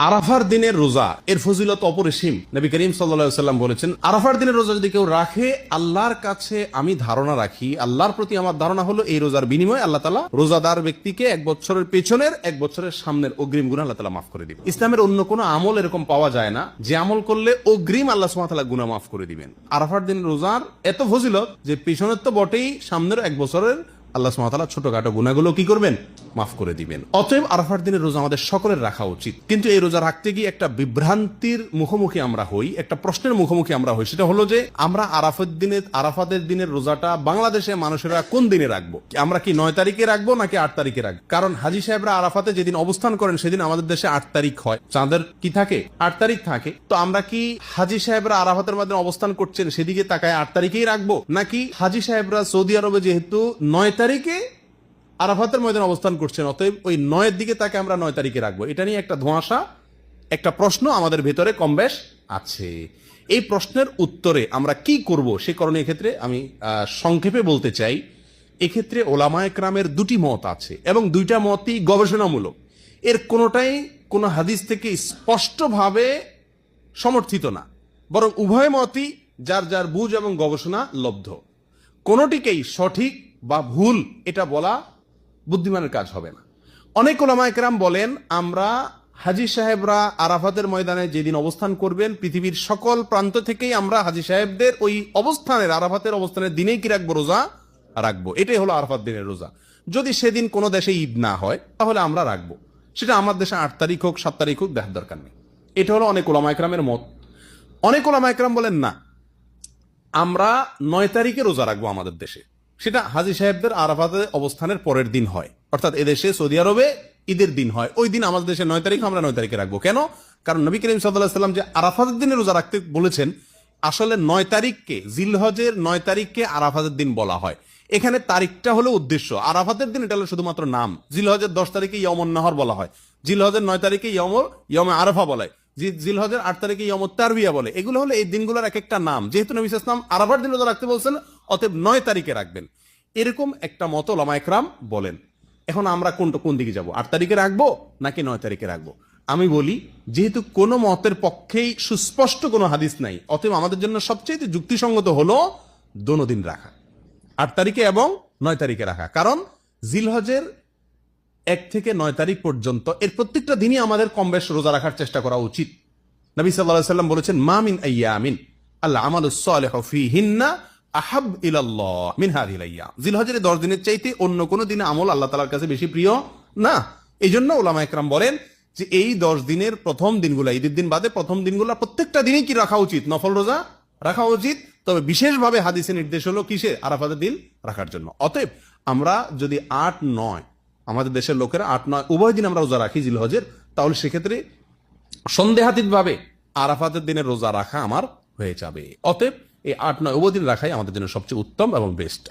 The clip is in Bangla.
আরাফার দিনের রোজা এর ফজিলত অপরিসীম। নবী করিম সাল্লাল্লাহু আলাইহি ওয়াসাল্লাম বলেছেন, আরাফার দিনের রোজা যদি কেউ রাখে, আল্লাহর কাছে আমি ধারণা রাখি, আল্লাহর প্রতি আমার ধারণা হলো এই রোজার বিনিময়ে আল্লাহ তাআলা রোজাদার ব্যক্তিকে 1 বছরের পেছনের 1 বছরের সামনের অগ্রিম গুনাহ আল্লাহ তাআলা মাফ করে দিবেন। ইসলামের অন্য কোনো আমল এরকম পাওয়া যায় না যে আমল করলে অগ্রিম আল্লাহ সুবহানাহু ওয়া তাআলা গুনাহ মাফ করে দিবেন। আরাফার দিনের রোজার এত ফজিলত যে পেছনের তো বটেই, সামনের 1 বছরের আল্লাহ সুবহানাহু ওয়া তাআলা ছোটখাটো গুনাহগুলো কি করবেন? মাফ করে দিবেন। অতএব আরাফার দিনের রোজা আমাদের সকলের রাখা উচিত। কিন্তু এই রোজা রাখতে গিয়ে একটা বিভ্রান্তির মুখোমুখি আমরা হই, একটা প্রশ্নের মুখোমুখি আমরা হই। সেটা হলো যে আমরা আরাফাতের দিনের রোজাটা বাংলাদেশে মানুষেরা কোন দিনে রাখবো? আমরা কি 9 তারিখে রাখবো নাকি 8 তারিখে রাখবো? কারণ হাজী সাহেবরা আরাফাতে যেদিন অবস্থান করেন সেদিন আমাদের দেশে 8 তারিখ হয়, চাঁদের কি থাকে? 8 তারিখ থাকে। তো আমরা কি হাজী সাহেবরা আরাফাতের মধ্যে অবস্থান করছেন সেদিকে তাকায় 8 তারিখেই রাখবো, নাকি হাজী সাহেবরা সৌদি আরবে যেহেতু 9 তারিখে আরাফাতের ময়দানে অবস্থান করছেন, অতএব ওই 9 দিকে তাকে আমরা 9 তারিখে রাখবো? এটা নিয়ে একটা ধোঁয়াশা, একটা প্রশ্ন আমাদের ভেতরে কমবেশ আছে। এই প্রশ্নের উত্তরে আমরা কি করব সে কারণে এক্ষেত্রে আমি সংক্ষেপে বলতে চাই, এক্ষেত্রে ওলামায়ে কেরামের দুটি মত আছে এবং দুইটা মতই গবেষণামূলক। এর কোনোটাই কোনো হাদিস থেকে স্পষ্টভাবে সমর্থিত না, বরং উভয় মতই যার যার বুঝ এবং গবেষণা লব্ধ। কোনোটিকেই সঠিক বা ভুল এটা বলা বুদ্ধিমানের কাজ হবে না। অনেক উলামায়ে কেরাম বলেন, আমরা হাজী সাহেবরা আরাফাতের ময়দানে যেদিন অবস্থান করবেন, পৃথিবীর সকল প্রান্ত থেকেই আমরা হাজী সাহেবদের ওই অবস্থানের, আরাফাতের অবস্থানের দিনেই কি রাখবো? রোজা রাখবো। এটাই হলো আরাফাত দিনের রোজা। যদি সেদিন কোনো দেশে ঈদ না হয় তাহলে আমরা রাখবো। সেটা আমার দেশে 8 তারিখ হোক 7 তারিখ হোক, দেখার দরকার নেই। এটা হলো অনেক উলামায়ে কেরামের মত। অনেক উলামায়ে কেরাম বলেন না, আমরা 9 তারিখে রোজা রাখবো আমাদের দেশে। সেটা হাজী সাহেবদের আরাফাতে অবস্থানের পরের দিন হয়, অর্থাৎ এদেশে সৌদি আরবে ঈদের দিন হয়, ওই দিন আমাদের দেশে 9 তারিখ, আমরা 9 তারিখে রাখবো। কেন? কারণ নবী করিম সাল্লাল্লাহু আলাইহি ওয়াসাল্লাম যে আরাফাতের দিনে রোজা রাখতে বলেছেন, আসলে 9 তারিখকে, জিলহজের 9 তারিখকে আরাফাতের দিন বলা হয়। এখানে তারিখটা হলো উদ্দেশ্য, আরাফাতের দিন এটা হলো শুধুমাত্র নাম। জিলহজের 10 তারিখে ইয়মুন নাহর বলা হয়, জিলহজের 9 তারিখে ইয়মে আরাফা বলা হয়, জিলহজের 8 তারিখে ইয়মুত তারবিয়া বলে। এগুলো হলো এই দিনগুলোর এক একটা নাম। যেহেতু নবী সাল্লাল্লাহু আলাইহি ওয়াসাল্লাম আরাফার দিন রোজা রাখতে বলছেন, অতএব 9 তারিখে রাখবেন, এরকম একটা মত উলামায়ে কেরাম বলেন। এখন আমরা কোন দিকে যাব? 8 তারিখে রাখবো নাকি 9 তারিখে রাখবো? আমি বলি, যেহেতু কোনো মতের পক্ষেই সুস্পষ্ট কোনো হাদিস নাই, অতএব আমাদের জন্য সবচেয়ে যুক্তিসঙ্গত হলো দোনো দিন রাখা, 8 তারিখে এবং 9 তারিখে রাখা। কারণ জিলহজের 1 থেকে 9 তারিখ পর্যন্ত এর প্রত্যেকটা দিনই আমাদের কম বেশ রোজা রাখার চেষ্টা করা উচিত। নবী সাল্লাল্লাহু আলাইহি ওয়াসাল্লাম বলেছেন, মা মিন আইয়ামিন আল আমালুস সালিহু ফীহিন্না আহাব ইলাল্লাহ মিন হাযিহিল আইয়াম। জিলহজের 10 দিনের চাইতে অন্য কোন দিনে আমল আল্লাহ তাআলার কাছে বেশি প্রিয় না। এইজন্য উলামায়ে কেরাম বলেন যে এই 10 দিনের প্রথম দিনগুলো, ঈদের দিন বাদে প্রথম দিনগুলো প্রত্যেকটা দিনই কি রাখা উচিত? নফল রোজা রাখা উচিত। তবে বিশেষভাবে হাদিসে নির্দেশ হলো কিসে? আরাফাতের দিন রাখার জন্য। অতএব আমরা যদি 8-9, আমাদের দেশের লোকেরা 8-9 উভয় দিন আমরা রোজা রাখি জিলহজের, তাহলে সেক্ষেত্রে সন্দেহাতীতভাবে আরাফাতের দিনের রোজা রাখা আমার হয়ে যাবে। অতএব এই 8-9 উভয় দিন রাখাই আমাদের জন্য সবচেয়ে উত্তম এবং বেস্ট।